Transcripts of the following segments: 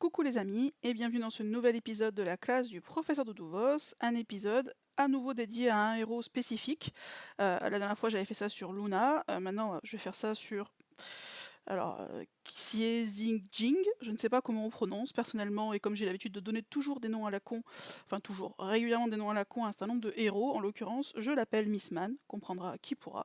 Coucou les amis et bienvenue dans ce nouvel épisode de la classe du professeur Doudou-Vos, un épisode à nouveau dédié à un héros spécifique. La dernière fois j'avais fait ça sur Luna, maintenant je vais faire ça sur Xie Jing, je ne sais pas comment on prononce personnellement, et comme j'ai l'habitude de donner toujours des noms à la con, enfin toujours, régulièrement des noms à la con à un certain nombre de héros, en l'occurrence, je l'appelle Miss Man, comprendra qui pourra.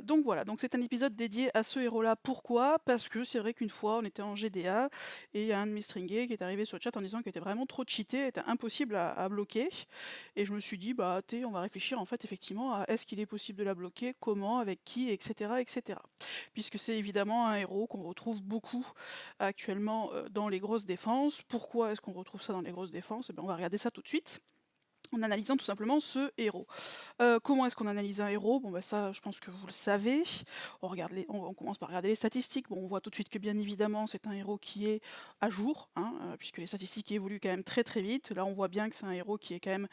Donc voilà, donc c'est un épisode dédié à ce héros-là. Pourquoi? Parce que c'est vrai qu'une fois on était en GDA et il y a un de mes stringés qui est arrivé sur le chat en disant qu'il était vraiment trop cheaté, était impossible à bloquer. Et je me suis dit, bah on va réfléchir en fait effectivement à est-ce qu'il est possible de la bloquer, comment, avec qui, etc. etc. Puisque c'est évidemment un héros qu'on retrouve beaucoup actuellement dans les grosses défenses. Pourquoi est-ce qu'on retrouve ça dans les grosses défenses? Eh bien, on va regarder ça tout de suite en analysant tout simplement ce héros. Comment est-ce qu'on analyse un héros? Bon bah ça, je pense que vous le savez. On commence par regarder les statistiques. Bon, on voit tout de suite que bien évidemment c'est un héros qui est à jour, hein, puisque les statistiques évoluent quand même très très vite. Là on voit bien que c'est un héros qui est quand même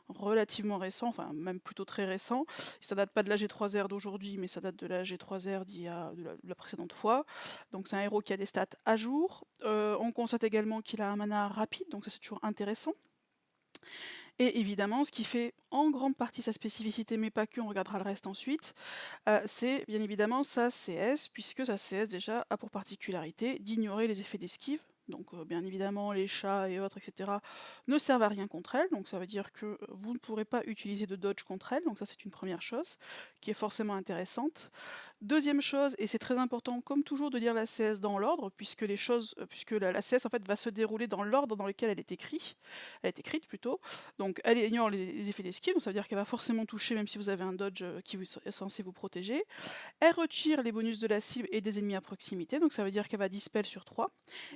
relativement récent, enfin même plutôt très récent. Ça date pas de la G3R d'aujourd'hui, mais ça date de la G3R de la précédente fois. Donc c'est un héros qui a des stats à jour. On constate également qu'il a un mana rapide, donc ça c'est toujours intéressant. Et évidemment, ce qui fait en grande partie sa spécificité, mais pas que, on regardera le reste ensuite, c'est bien évidemment sa CS, puisque sa CS déjà a pour particularité d'ignorer les effets d'esquive. Donc bien évidemment, les chats et autres, etc. ne servent à rien contre elle, donc ça veut dire que vous ne pourrez pas utiliser de dodge contre elle, donc ça c'est une première chose, qui est forcément intéressante. Deuxième chose, et c'est très important, comme toujours, de lire la CS dans l'ordre, puisque la CS en fait va se dérouler dans l'ordre dans lequel elle est écrite plutôt. Donc elle ignore les effets d'esquive, donc ça veut dire qu'elle va forcément toucher même si vous avez un dodge qui est censé vous protéger. Elle retire les bonus de la cible et des ennemis à proximité, donc ça veut dire qu'elle va dispel sur 3.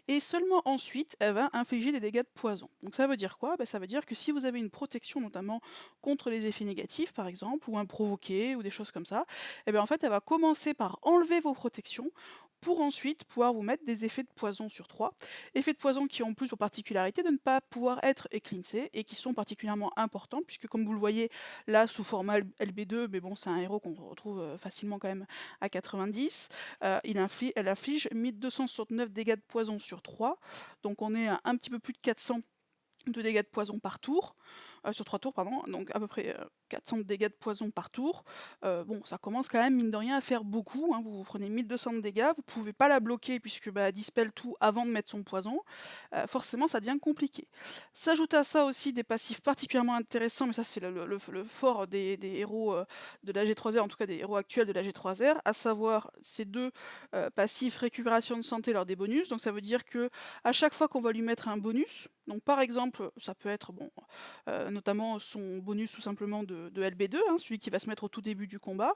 Et seulement ensuite, elle va infliger des dégâts de poison. Donc ça veut dire quoi? Ça veut dire que si vous avez une protection notamment contre les effets négatifs par exemple, ou un provoqué, ou des choses comme ça, et bien en fait elle va commencer par enlever vos protections pour ensuite pouvoir vous mettre des effets de poison sur 3. Effets de poison qui ont en plus pour particularité de ne pas pouvoir être éclincés et qui sont particulièrement importants puisque comme vous le voyez là sous format LB2, mais bon c'est un héros qu'on retrouve facilement quand même à 90, elle inflige 1269 dégâts de poison sur 3, donc on est à un petit peu plus de 400 de dégâts de poison par tour, sur 3 tours pardon, donc à peu près 400 de dégâts de poison par tour. Bon, ça commence quand même mine de rien à faire beaucoup, hein. Vous prenez 1200 de dégâts, vous pouvez pas la bloquer puisque elle dispel tout avant de mettre son poison, forcément ça devient compliqué. S'ajoute à ça aussi des passifs particulièrement intéressants, mais ça c'est le fort des héros de la G3R, en tout cas des héros actuels de la G3R, à savoir ces deux passifs récupération de santé lors des bonus. Donc ça veut dire que à chaque fois qu'on va lui mettre un bonus, donc par exemple, ça peut être notamment son bonus tout simplement de LB2, hein, celui qui va se mettre au tout début du combat,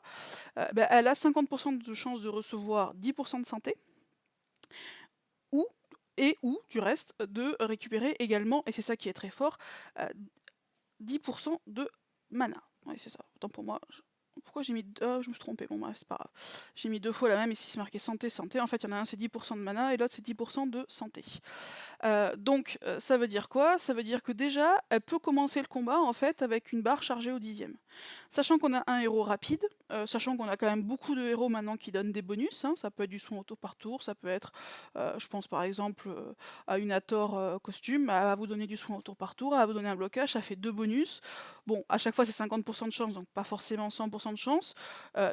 elle a 50% de chances de recevoir 10% de santé, ou du reste de récupérer également, et c'est ça qui est très fort, 10% de mana. Oui, c'est ça. Autant pour moi. Pourquoi j'ai mis... Oh, je me suis trompée, bon bref, c'est pas grave. J'ai mis deux fois la même, ici c'est marqué santé, santé. En fait, il y en a un c'est 10% de mana et l'autre c'est 10% de santé. Donc ça veut dire quoi? Ça veut dire que déjà, elle peut commencer le combat en fait avec une barre chargée au 10e. Sachant qu'on a un héros rapide, sachant qu'on a quand même beaucoup de héros maintenant qui donnent des bonus, hein, ça peut être du soin auto par tour, ça peut être, je pense par exemple à une Hathor costume, elle va vous donner du soin autour par tour, elle va vous donner un blocage, ça fait 2 bonus. Bon, à chaque fois c'est 50% de chance, donc pas forcément 100% de chance,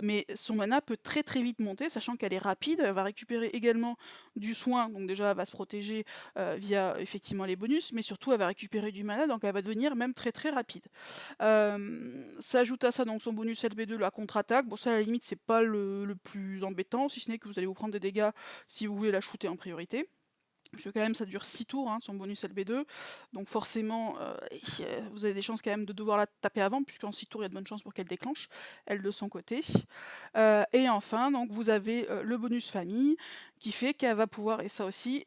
mais son mana peut très très vite monter, sachant qu'elle est rapide, elle va récupérer également du soin, donc déjà elle va se protéger via effectivement les bonus, mais surtout elle va récupérer du mana, donc elle va devenir même très très rapide. S'ajoute à ça donc son bonus LB2, la contre-attaque. Bon, ça à la limite c'est pas le plus embêtant, si ce n'est que vous allez vous prendre des dégâts si vous voulez la shooter en priorité. Parce que quand même ça dure 6 tours, hein, son bonus LB2, donc forcément vous avez des chances quand même de devoir la taper avant, puisqu'en 6 tours il y a de bonnes chances pour qu'elle déclenche, elle de son côté. Et enfin, donc vous avez le bonus famille, qui fait qu'elle va pouvoir, et ça aussi,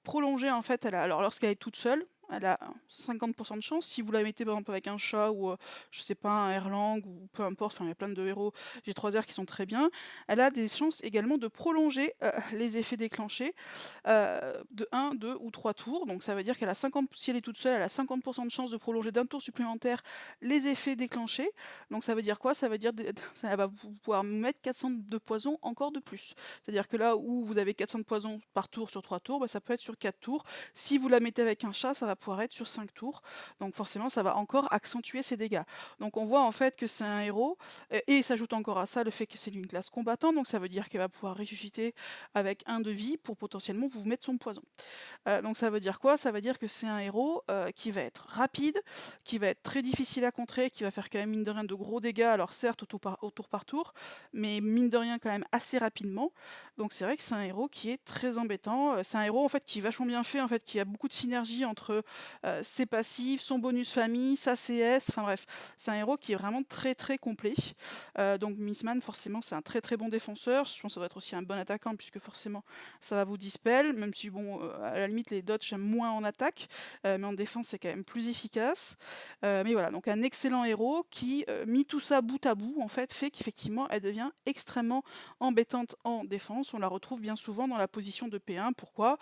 prolonger en fait, alors lorsqu'elle est toute seule, elle a 50% de chance. Si vous la mettez par exemple avec un chat ou je sais pas, un Erlang ou peu importe, enfin il y a plein de héros G3R qui sont très bien, elle a des chances également de prolonger les effets déclenchés de 1, 2 ou 3 tours. Donc ça veut dire qu'elle a 50, si elle est toute seule, elle a 50% de chance de prolonger d'un tour supplémentaire les effets déclenchés. Donc ça veut dire quoi? Ça veut dire ça va pouvoir mettre 400 de poison encore de plus. C'est-à-dire que là où vous avez 400 de poison par tour sur 3 tours, bah, ça peut être sur 4 tours. Si vous la mettez avec un chat, ça va pouvoir être sur 5 tours. Donc forcément, ça va encore accentuer ses dégâts. Donc on voit en fait que c'est un héros, et s'ajoute encore à ça le fait que c'est d'une classe combattant, donc ça veut dire qu'elle va pouvoir ressusciter avec 1 de vie pour potentiellement vous mettre son poison. Donc ça veut dire quoi? Ça veut dire que c'est un héros qui va être rapide, qui va être très difficile à contrer, qui va faire quand même mine de rien de gros dégâts, alors certes au tour par tour, mais mine de rien quand même assez rapidement. Donc c'est vrai que c'est un héros qui est très embêtant. C'est un héros en fait qui est vachement bien fait, en fait, qui a beaucoup de synergie entre ses passifs, son bonus famille, sa CS, enfin bref, c'est un héros qui est vraiment très très complet. Donc Missman forcément c'est un très très bon défenseur. Je pense que ça va être aussi un bon attaquant puisque forcément ça va vous dispel, même si bon à la limite les dots j'aime moins en attaque, mais en défense c'est quand même plus efficace. Mais voilà, donc un excellent héros qui, mis tout ça bout à bout, en fait, fait qu'effectivement elle devient extrêmement embêtante en défense. On la retrouve bien souvent dans la position de P1. Pourquoi?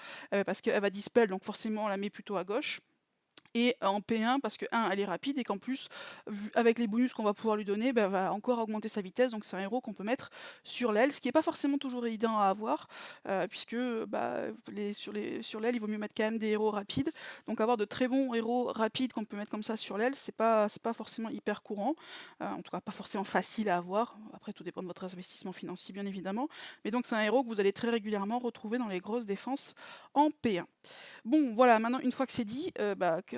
Parce qu'elle va dispel, donc forcément on la met plutôt à gauche. Et en P1 parce que elle est rapide et qu'en plus, avec les bonus qu'on va pouvoir lui donner, bah, elle va encore augmenter sa vitesse. Donc c'est un héros qu'on peut mettre sur l'aile, ce qui est pas forcément toujours évident à avoir, puisque bah, sur l'aile, il vaut mieux mettre quand même des héros rapides. Donc avoir de très bons héros rapides qu'on peut mettre comme ça sur l'aile, c'est pas forcément hyper courant, en tout cas pas forcément facile à avoir. Après, tout dépend de votre investissement financier, bien évidemment. Mais donc c'est un héros que vous allez très régulièrement retrouver dans les grosses défenses en P1. Bon, voilà, maintenant, une fois que c'est dit,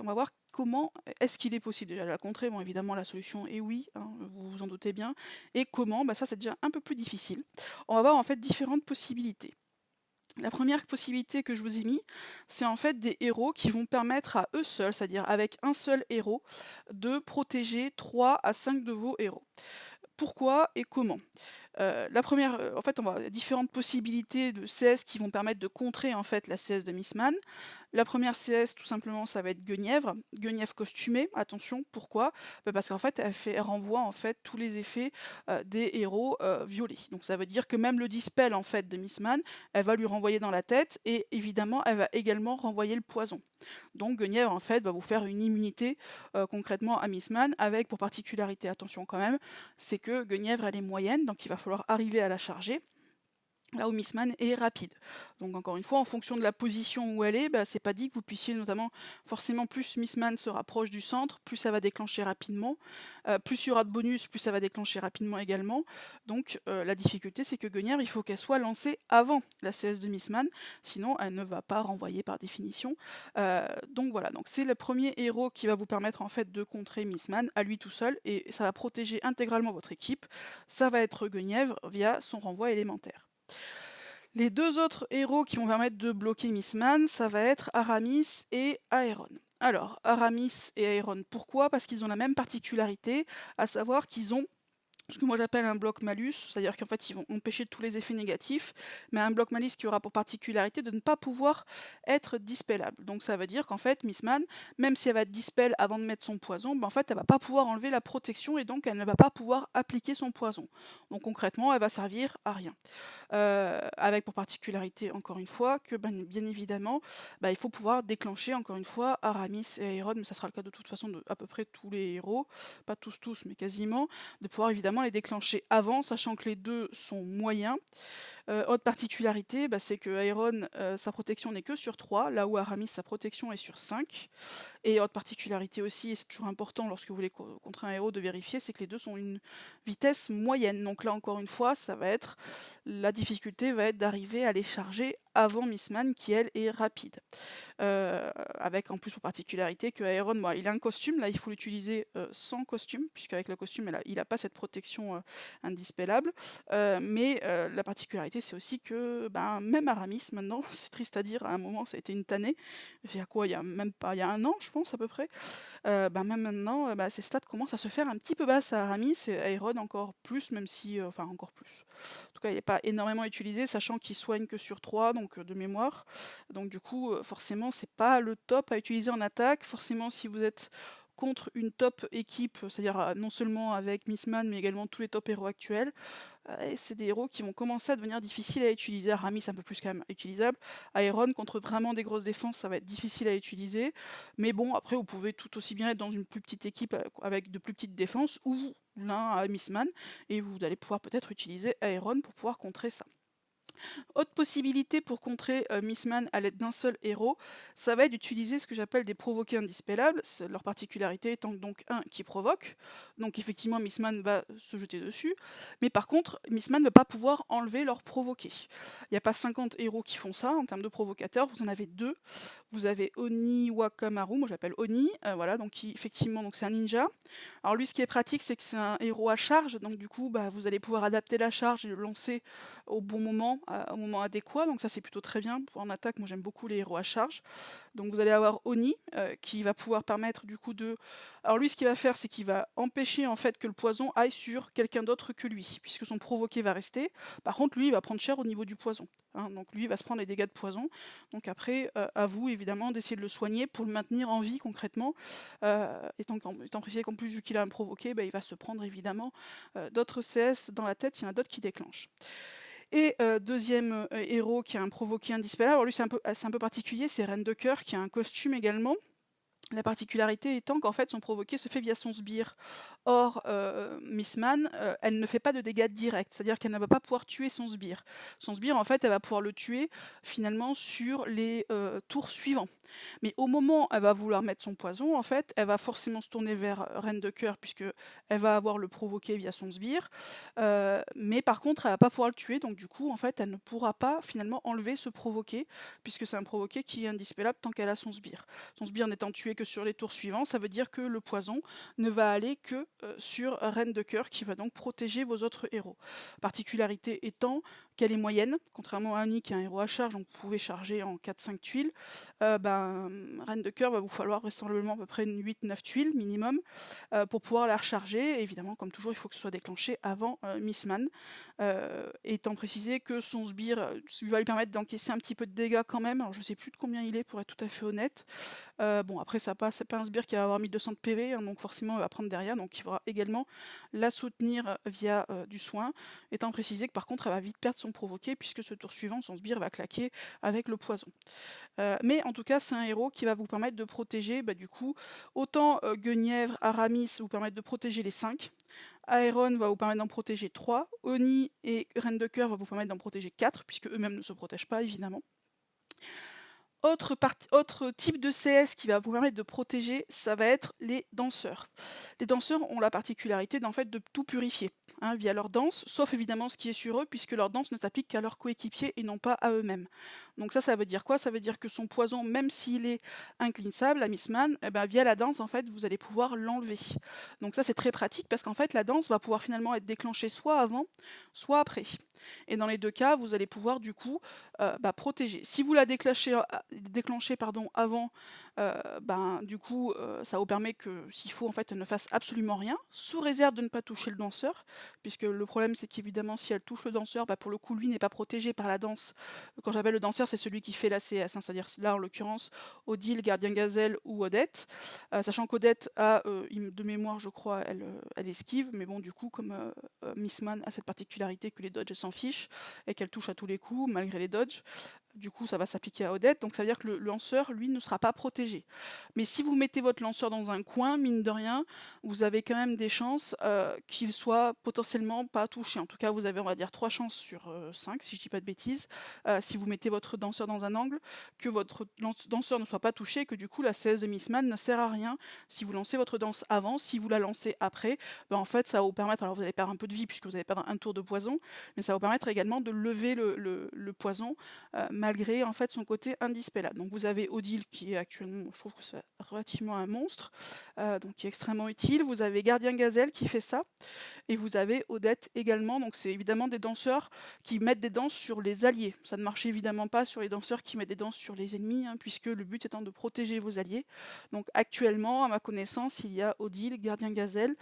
on va voir comment est-ce qu'il est possible déjà de la contrer. Bon, évidemment, la solution est oui, hein, vous vous en doutez bien. Et comment? Ça, c'est déjà un peu plus difficile. On va voir en fait différentes possibilités. La première possibilité que je vous ai mis, c'est en fait des héros qui vont permettre à eux seuls, c'est-à-dire avec un seul héros, de protéger 3 à 5 de vos héros. Pourquoi et comment? La première, en fait, on va différentes possibilités de CS qui vont permettre de contrer, en fait, la CS de Missman. La première CS, tout simplement, ça va être Guenièvre. Guenièvre costumée, attention, pourquoi? Parce qu'en fait, elle renvoie, en fait, tous les effets, des héros, violets. Donc ça veut dire que même le dispel, en fait, de Missman, elle va lui renvoyer dans la tête et évidemment, elle va également renvoyer le poison. Donc Guenièvre, en fait, va vous faire une immunité, concrètement à Missman avec pour particularité, attention quand même, c'est que Guenièvre, elle est moyenne, donc il va falloir arriver à la charger. Là où Missman est rapide. Donc encore une fois, en fonction de la position où elle est, c'est pas dit que vous puissiez notamment, forcément plus Missman se rapproche du centre, plus ça va déclencher rapidement, plus il y aura de bonus, plus ça va déclencher rapidement également. Donc la difficulté c'est que Guenièvre, il faut qu'elle soit lancée avant la CS de Missman, sinon elle ne va pas renvoyer par définition. Donc voilà, donc c'est le premier héros qui va vous permettre en fait de contrer Missman à lui tout seul, et ça va protéger intégralement votre équipe. Ça va être Guenièvre via son renvoi élémentaire. Les deux autres héros qui vont permettre de bloquer Missman, ça va être Aramis et Aeron. Alors, Aramis et Aeron, pourquoi? Parce qu'ils ont la même particularité, à savoir qu'ils ont ce que moi j'appelle un bloc malus, c'est-à-dire qu'en fait ils vont empêcher tous les effets négatifs, mais un bloc malus qui aura pour particularité de ne pas pouvoir être dispellable. Donc ça veut dire qu'en fait Missman, même si elle va dispel avant de mettre son poison, en fait elle va pas pouvoir enlever la protection et donc elle ne va pas pouvoir appliquer son poison. Donc concrètement elle va servir à rien. Avec pour particularité encore une fois que bien évidemment il faut pouvoir déclencher encore une fois Aramis et Aeron, mais ça sera le cas de toute façon de à peu près tous les héros, pas tous mais quasiment, de pouvoir évidemment les déclencher avant, sachant que les deux sont moyens. Autre particularité, c'est que Aeron, sa protection n'est que sur 3, là où Aramis, sa protection est sur 5. Et autre particularité aussi, et c'est toujours important lorsque vous voulez contrer un héros de vérifier, c'est que les deux sont une vitesse moyenne. Donc là encore une fois, la difficulté va être d'arriver à les charger avant Missman qui elle est rapide. Avec en plus pour particularité que Aeron, il a un costume, là il faut l'utiliser sans costume, puisqu'avec le costume il n'a pas cette protection indispellable. Mais la particularité c'est aussi que même Aramis maintenant, c'est triste à dire, à un moment ça a été une tannée, il y a quoi, il y a 1 an je pense à peu près, même maintenant ses stats commencent à se faire un petit peu basses à Aramis et Aeron encore plus, même si, enfin encore plus. En tout cas il n'est pas énormément utilisé, sachant qu'il soigne que sur 3, donc de mémoire. Donc du coup, forcément, c'est pas le top à utiliser en attaque. Forcément, si vous êtes contre une top équipe, c'est-à-dire non seulement avec Mistman, mais également tous les top héros actuels, c'est des héros qui vont commencer à devenir difficiles à utiliser. Aramis, c'est un peu plus quand même utilisable. Aeron, contre vraiment des grosses défenses, ça va être difficile à utiliser. Mais bon, après, vous pouvez tout aussi bien être dans une plus petite équipe avec de plus petites défenses, ou l'un à Mistman, et vous allez pouvoir peut-être utiliser Aeron pour pouvoir contrer ça. Autre possibilité pour contrer Mistman à l'aide d'un seul héros, ça va être d'utiliser ce que j'appelle des provoqués indispellables, leur particularité étant donc un qui provoque, donc effectivement Mistman va se jeter dessus, mais par contre Mistman ne va pas pouvoir enlever leur provoqué. Il n'y a pas 50 héros qui font ça en termes de provocateurs, vous en avez deux. Vous avez Oni Wakamaru, moi j'appelle Oni, voilà, donc effectivement donc c'est un ninja. Alors lui ce qui est pratique c'est que c'est un héros à charge, donc du coup vous allez pouvoir adapter la charge et le lancer au bon moment, au moment adéquat, donc ça c'est plutôt très bien. En attaque, moi j'aime beaucoup les héros à charge. Donc vous allez avoir Oni qui va pouvoir permettre du coup de... Alors lui ce qu'il va faire c'est qu'il va empêcher en fait que le poison aille sur quelqu'un d'autre que lui, puisque son provoqué va rester. Par contre lui il va prendre cher au niveau du poison. Donc lui il va se prendre les dégâts de poison. Donc après à vous évidemment d'essayer de le soigner pour le maintenir en vie concrètement. Étant précisé qu'en plus vu qu'il a un provoqué, il va se prendre évidemment d'autres CS dans la tête, il y en a d'autres qui déclenchent. Et deuxième héros qui a un provoqué indispellable, alors lui c'est un peu particulier, c'est Reine de Cœur qui a un costume également. La particularité étant qu'en fait son provoqué se fait via son sbire. Or, Mistman, elle ne fait pas de dégâts directs, c'est-à-dire qu'elle ne va pas pouvoir tuer son sbire. Son sbire, en fait, elle va pouvoir le tuer finalement sur les tours suivants. Mais au moment où elle va vouloir mettre son poison, en fait, elle va forcément se tourner vers Reine de Cœur puisque elle va avoir le provoqué via son sbire. Mais par contre, elle va pas pouvoir le tuer, donc du coup, en fait, elle ne pourra pas finalement enlever ce provoqué puisque c'est un provoqué qui est indispellable tant qu'elle a son sbire. Son sbire n'étant tué que sur les tours suivants, ça veut dire que le poison ne va aller que sur Reine de Cœur qui va donc protéger vos autres héros. Particularité étant qu'elle est moyenne, contrairement à Annie qui est un héros à charge, donc vous pouvez charger en 4-5 tuiles, Reine de Cœur va vous falloir vraisemblablement à peu près 8-9 tuiles minimum pour pouvoir la recharger. Évidemment, comme toujours, il faut que ce soit déclenché avant Mistman, étant précisé que son sbire va lui permettre d'encaisser un petit peu de dégâts quand même. Alors je sais plus de combien il est pour être tout à fait honnête. Bon après c'est pas un sbire qui va avoir 1200 de PV, donc forcément il va prendre derrière, donc il faudra également la soutenir via du soin, étant précisé que par contre elle va vite perdre son provoqué puisque ce tour suivant son sbire va claquer avec le poison. Mais en tout cas c'est un héros qui va vous permettre de protéger du coup autant Guenièvre, Aramis vous permettre de protéger les 5, Aeron va vous permettre d'en protéger 3, Oni et Reine de Cœur va vous permettre d'en protéger 4 puisque eux-mêmes ne se protègent pas évidemment. Autre type de CS qui va vous permettre de protéger, ça va être les danseurs. Les danseurs ont la particularité d'en fait de tout purifier via leur danse, sauf évidemment ce qui est sur eux, puisque leur danse ne s'applique qu'à leurs coéquipiers et non pas à eux-mêmes. Donc ça veut dire quoi? Ça veut dire que son poison, même s'il est incleansable, la Mistman, via la danse, en fait, vous allez pouvoir l'enlever. Donc ça c'est très pratique parce qu'en fait la danse va pouvoir finalement être déclenchée soit avant, soit après. Et dans les deux cas, vous allez pouvoir du coup protéger. Si vous la déclenchez avant, du coup, ça vous permet que, s'il faut, en fait, elle ne fasse absolument rien, sous réserve de ne pas toucher le danseur, puisque le problème, c'est qu'évidemment, si elle touche le danseur, pour le coup, lui n'est pas protégé par la danse. Quand j'appelle le danseur, c'est celui qui fait la CS, c'est-à-dire là, en l'occurrence, Odile, Gardien Gazelle ou Odette, sachant qu'Odette a, de mémoire, je crois, elle esquive, mais bon, du coup, comme Mistman a cette particularité que les dodges s'en fichent, et qu'elle touche à tous les coups, malgré les dodges, du coup ça va s'appliquer à Odette, donc ça veut dire que le lanceur, lui, ne sera pas protégé. Mais si vous mettez votre lanceur dans un coin, mine de rien, vous avez quand même des chances qu'il soit potentiellement pas touché. En tout cas, vous avez, on va dire, 3 chances sur 5, si je dis pas de bêtises, si vous mettez votre danseur dans un angle, que votre danseur ne soit pas touché, et que du coup la CS de Mistman ne sert à rien si vous lancez votre danse avant. Si vous la lancez après, en fait ça va vous permettre, alors vous allez perdre un peu de vie puisque vous allez perdre un tour de poison, mais ça va vous permettre également de lever le poison, malgré en fait son côté indispellable. Donc vous avez Odile qui est actuellement, je trouve que c'est relativement un monstre, donc qui est extrêmement utile. Vous avez Gardien Gazelle qui fait ça, et vous avez Odette également. Donc c'est évidemment des danseurs qui mettent des danses sur les alliés. Ça ne marche évidemment pas sur les danseurs qui mettent des danses sur les ennemis, puisque le but étant de protéger vos alliés. Donc actuellement, à ma connaissance, il y a Odile, Gardien Gazelle,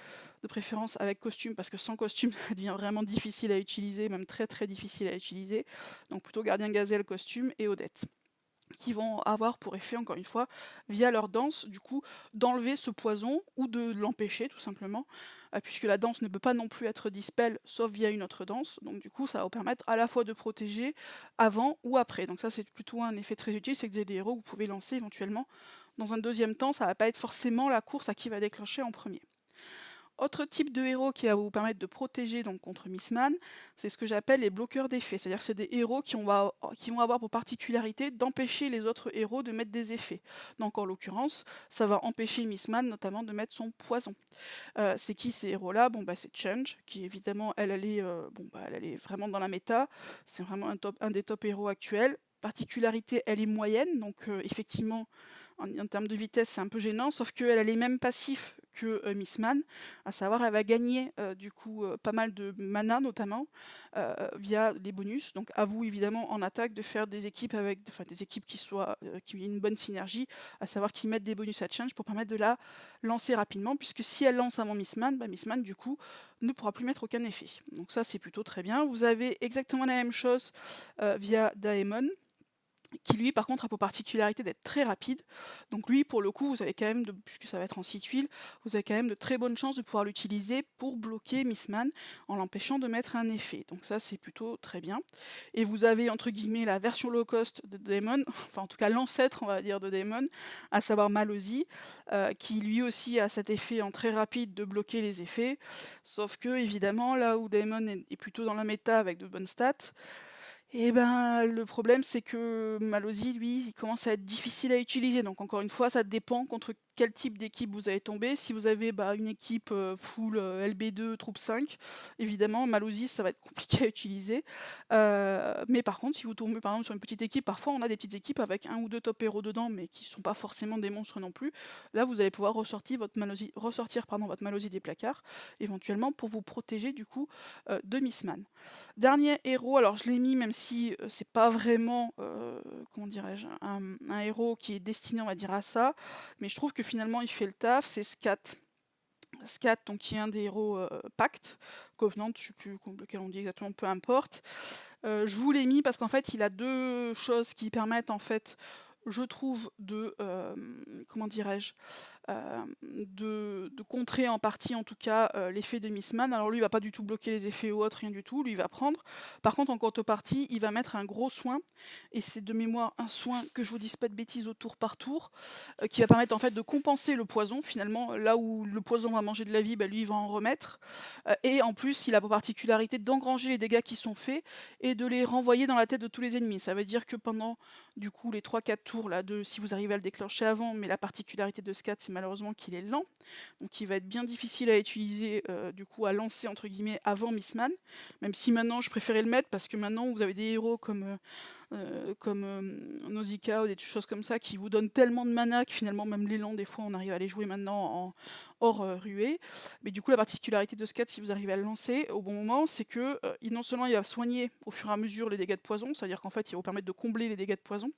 de préférence avec costume, parce que sans costume, ça devient vraiment difficile à utiliser, même très très difficile à utiliser. Donc plutôt gardien gazelle, costume et Odette, qui vont avoir pour effet, encore une fois, via leur danse, du coup, d'enlever ce poison ou de l'empêcher tout simplement, puisque la danse ne peut pas non plus être dispel sauf via une autre danse. Donc du coup, ça va vous permettre à la fois de protéger avant ou après. Donc ça, c'est plutôt un effet très utile, c'est que vous avez des héros que vous pouvez lancer éventuellement. Dans un deuxième temps, ça va pas être forcément la course à qui va déclencher en premier. Autre type de héros qui va vous permettre de protéger donc contre Mistman, c'est ce que j'appelle les bloqueurs d'effets. C'est-à-dire que c'est des héros qui vont avoir pour particularité d'empêcher les autres héros de mettre des effets. Donc en l'occurrence, ça va empêcher Mistman notamment de mettre son poison. C'est qui ces héros-là? Bon bah c'est Change, qui évidemment elle est vraiment dans la méta. C'est vraiment un des top héros actuels. Particularité, elle est moyenne, donc effectivement en termes de vitesse, c'est un peu gênant, sauf qu'elle a les mêmes passifs que Mistman, à savoir elle va gagner du coup pas mal de mana notamment via les bonus. Donc à vous évidemment en attaque de faire des équipes avec, enfin des équipes qui aient une bonne synergie, à savoir qui mettent des bonus à Change pour permettre de la lancer rapidement, puisque si elle lance avant Mistman, Mistman du coup ne pourra plus mettre aucun effet. Donc ça c'est plutôt très bien. Vous avez exactement la même chose via Daemon, qui lui par contre a pour particularité d'être très rapide. Donc lui pour le coup vous avez quand même, puisque ça va être en 6 tuiles, vous avez quand même de très bonnes chances de pouvoir l'utiliser pour bloquer Mistman en l'empêchant de mettre un effet. Donc ça c'est plutôt très bien. Et vous avez entre guillemets la version low cost de Daemon, enfin en tout cas l'ancêtre on va dire de Daemon, à savoir Mallozy, qui lui aussi a cet effet en très rapide de bloquer les effets. Sauf que évidemment là où Daemon est plutôt dans la méta avec de bonnes stats, et ben, le problème, c'est que Mallozy, lui, il commence à être difficile à utiliser. Donc encore une fois, ça dépend contre quel type d'équipe vous allez tomber. Si vous avez une équipe full LB2, troupe 5, évidemment, Mallozy, ça va être compliqué à utiliser. Mais par contre, si vous tombez par exemple sur une petite équipe, parfois on a des petites équipes avec un ou deux top héros dedans, mais qui ne sont pas forcément des monstres non plus. Là, vous allez pouvoir ressortir votre Mallozy des placards, éventuellement pour vous protéger du coup de Mistman. Dernier héros, alors je l'ai mis même si c'est pas vraiment, comment dirais-je, un héros qui est destiné, on va dire, à ça, mais je trouve que finalement il fait le taf, c'est Scat. Scat, donc qui est un des héros Pacte, Covenant, je sais plus lequel on dit exactement, peu importe. Je vous l'ai mis parce qu'en fait il a deux choses qui permettent en fait, je trouve, comment dirais-je, de contrer en partie en tout cas l'effet de Mistman. Alors lui il va pas du tout bloquer les effets ou autre, rien du tout, lui il va prendre. Par contre en contrepartie il va mettre un gros soin, et c'est de mémoire un soin que je vous dise pas de bêtises au tour par tour, qui va permettre en fait de compenser le poison. Finalement là où le poison va manger de la vie, lui il va en remettre, et en plus il a pour particularité d'engranger les dégâts qui sont faits et de les renvoyer dans la tête de tous les ennemis. Ça veut dire que pendant du coup les 3-4 tours là, si vous arrivez à le déclencher avant, mais la particularité de Scat c'est malheureusement qu'il est lent, donc il va être bien difficile à utiliser, du coup à lancer entre guillemets avant Mistman, même si maintenant je préférais le mettre parce que maintenant vous avez des héros comme Nausicaa ou des choses comme ça qui vous donnent tellement de mana que finalement même l'élan des fois on arrive à les jouer maintenant en hors ruée. Mais du coup la particularité de Scat, si vous arrivez à le lancer au bon moment, c'est que non seulement il va soigner au fur et à mesure les dégâts de poison, c'est-à-dire qu'en fait il va vous permettre de combler les dégâts de poison,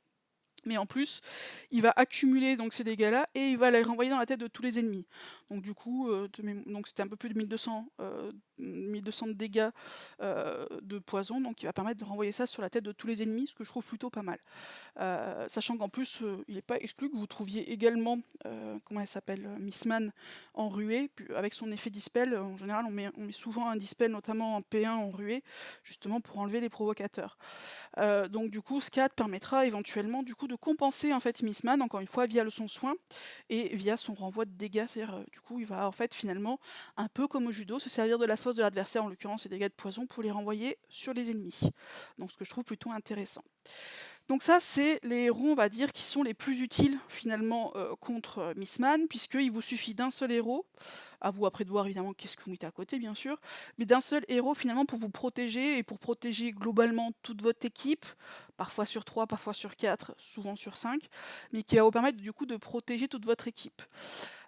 mais en plus, il va accumuler donc ces dégâts-là et il va les renvoyer dans la tête de tous les ennemis. Donc du coup, donc c'était un peu plus de 1200 de dégâts de poison, donc il va permettre de renvoyer ça sur la tête de tous les ennemis, ce que je trouve plutôt pas mal. Sachant qu'en plus, il n'est pas exclu que vous trouviez également, comment elle s'appelle, Mistman en ruée, avec son effet dispel. En général, on met souvent un dispel, notamment en P1 en ruée, justement pour enlever les provocateurs. Donc du coup, Scat permettra éventuellement du coup de compenser en fait Mistman, encore une fois via son soin et via son renvoi de dégâts. C'est-à-dire du coup il va en fait finalement, un peu comme au judo, se servir de la force de l'adversaire, en l'occurrence ses dégâts de poison, pour les renvoyer sur les ennemis. Donc ce que je trouve plutôt intéressant. Donc ça, c'est les héros, on va dire, qui sont les plus utiles finalement contre Mistman, puisqu'il vous suffit d'un seul héros, à vous après de voir évidemment qu'est-ce que vous mettez à côté bien sûr, mais d'un seul héros finalement pour vous protéger et pour protéger globalement toute votre équipe, parfois sur 3, parfois sur 4, souvent sur 5, mais qui va vous permettre du coup de protéger toute votre équipe.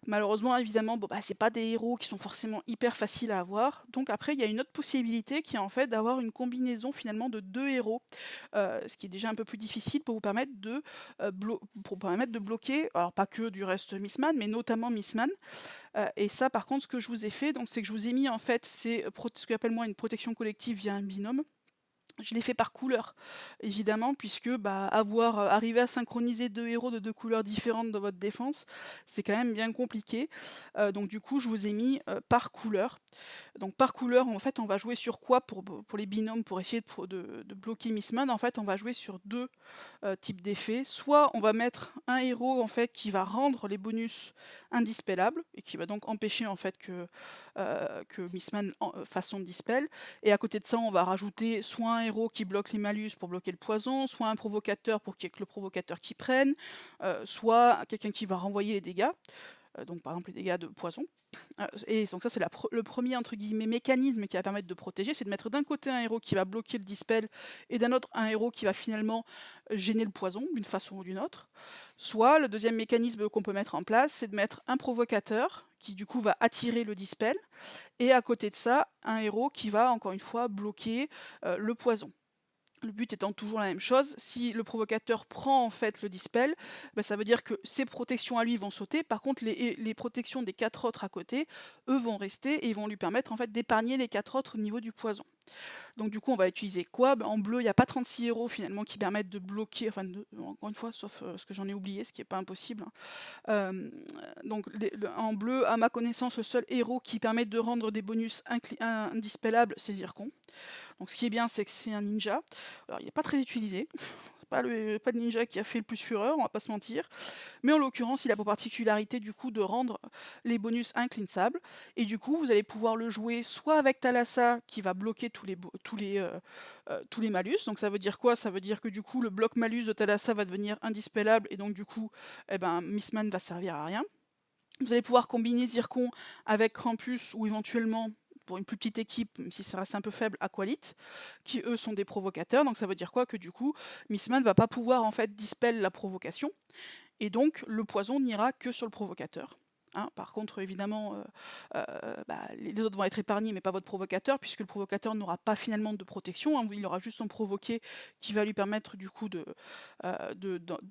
Malheureusement, évidemment, bon, bah, c'est pas des héros qui sont forcément hyper faciles à avoir. Donc après, il y a une autre possibilité qui est en fait d'avoir une combinaison finalement de 2 héros, ce qui est déjà un peu plus difficile pour vous permettre de, bloquer, alors pas que du reste Mistman, mais notamment Mistman. Et ça par contre, ce que je vous ai fait, donc c'est que je vous ai mis en fait, ce que j'appelle moi une protection collective via un binôme. Je l'ai fait par couleur, évidemment, puisque bah, arriver à synchroniser 2 héros de 2 couleurs différentes dans votre défense, c'est quand même bien compliqué. Donc du coup, je vous ai mis, par couleur. Donc par couleur, en fait, on va jouer sur quoi pour les binômes, pour essayer de bloquer Mistman? En fait, on va jouer sur 2 types d'effets. Soit on va mettre un héros, en fait, qui va rendre les bonus indispellables et qui va donc empêcher, en fait, que Mistman fasse son dispel. Et à côté de ça, on va rajouter soit un héros qui bloque les malus pour bloquer le poison, soit un provocateur pour qu'il y ait que le provocateur qui prenne, soit quelqu'un qui va renvoyer les dégâts, donc par exemple les dégâts de poison. Et donc ça c'est le premier entre guillemets mécanisme qui va permettre de protéger, c'est de mettre d'un côté un héros qui va bloquer le dispel et d'un autre un héros qui va finalement gêner le poison d'une façon ou d'une autre. Soit le deuxième mécanisme qu'on peut mettre en place, c'est de mettre un provocateur qui du coup va attirer le dispel, et à côté de ça, un héros qui va encore une fois bloquer le poison. Le but étant toujours la même chose, si le provocateur prend en fait le dispel, bah, ça veut dire que ses protections à lui vont sauter, par contre les protections des 4 autres à côté, eux vont rester et ils vont lui permettre en fait d'épargner les 4 autres au niveau du poison. Donc du coup, on va utiliser quoi? En bleu, il n'y a pas 36 héros finalement qui permettent de bloquer, enfin encore une fois, sauf ce que j'en ai oublié, ce qui n'est pas impossible, hein. Donc en bleu, à ma connaissance, le seul héros qui permet de rendre des bonus indispellables, c'est Zircon. Donc ce qui est bien, c'est que c'est un ninja. Alors il n'est pas très utilisé, pas le ninja qui a fait le plus fureur, on va pas se mentir. Mais en l'occurrence, il a pour particularité du coup de rendre les bonus inclinsables. Et du coup, vous allez pouvoir le jouer soit avec Thalassa qui va bloquer tous les malus. Donc ça veut dire quoi? Ça veut dire que du coup, le bloc malus de Thalassa va devenir indispellable et donc du coup, eh ben, Mistman va servir à rien. Vous allez pouvoir combiner Zircon avec Krampus ou éventuellement, pour une plus petite équipe, même si ça reste un peu faible, Aqualite, qui eux sont des provocateurs. Donc ça veut dire quoi? Que du coup, Mistman ne va pas pouvoir en fait dispel la provocation, et donc le poison n'ira que sur le provocateur. Hein, par contre, évidemment, bah, les autres vont être épargnés, mais pas votre provocateur, puisque le provocateur n'aura pas finalement de protection, hein, il aura juste son provoqué qui va lui permettre du coup de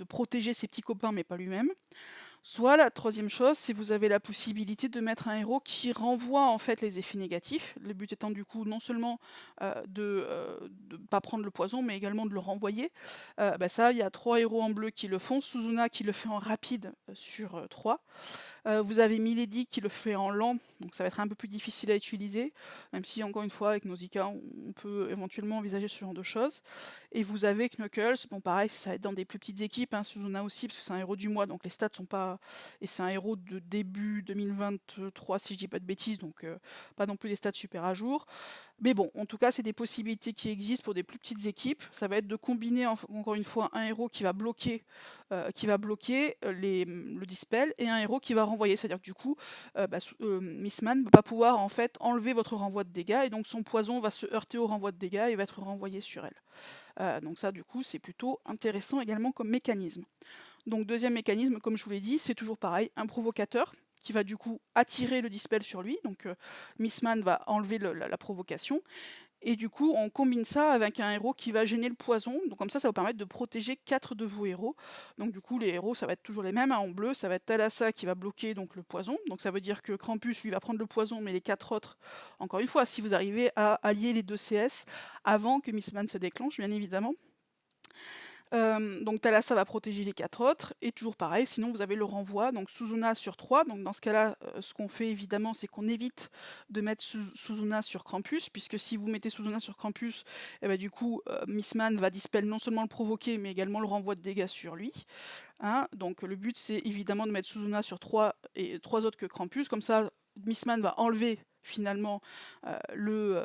protéger ses petits copains, mais pas lui-même. Soit la troisième chose, c'est vous avez la possibilité de mettre un héros qui renvoie en fait les effets négatifs. Le but étant du coup non seulement de ne pas prendre le poison, mais également de le renvoyer. Bah ça, il y a 3 héros en bleu qui le font. Suzuna qui le fait en rapide sur 3. Vous avez Milady qui le fait en lent, donc ça va être un peu plus difficile à utiliser, même si encore une fois avec Nausicaa on peut éventuellement envisager ce genre de choses. Et vous avez Knuckles, bon pareil, ça va être dans des plus petites équipes, hein, Suzuna aussi, parce que c'est un héros du mois, donc les stats sont pas... Et c'est un héros de début 2023 si je dis pas de bêtises, donc pas non plus des stats super à jour. Mais bon, en tout cas, c'est des possibilités qui existent pour des plus petites équipes. Ça va être de combiner encore une fois un héros qui va bloquer, le dispel, et un héros qui va renvoyer. C'est-à-dire que du coup, Mistman ne peut pas pouvoir en fait enlever votre renvoi de dégâts, et donc son poison va se heurter au renvoi de dégâts et va être renvoyé sur elle. Donc ça, du coup, c'est plutôt intéressant également comme mécanisme. Donc deuxième mécanisme, comme je vous l'ai dit, c'est toujours pareil, un provocateur qui va du coup attirer le dispel sur lui, donc Mistman va enlever la provocation, et du coup on combine ça avec un héros qui va gêner le poison, donc comme ça va permettre de protéger 4 de vos héros. Donc du coup les héros ça va être toujours les mêmes, hein. En bleu ça va être Thalassa qui va bloquer donc le poison, donc ça veut dire que Krampus lui va prendre le poison, mais les 4 autres, encore une fois, si vous arrivez à allier les 2 CS avant que Mistman se déclenche bien évidemment. Donc Thalassa va protéger les 4 autres, et toujours pareil, sinon vous avez le renvoi, donc Suzuna sur 3. Donc dans ce cas-là, ce qu'on fait évidemment, c'est qu'on évite de mettre Suzuna sur Krampus, puisque si vous mettez Suzuna sur Krampus, et ben, du coup, Mistman va dispel non seulement le provoquer, mais également le renvoi de dégâts sur lui. Hein, donc le but, c'est évidemment de mettre Suzuna sur 3 et 3 autres que Krampus, comme ça, Mistman va enlever finalement le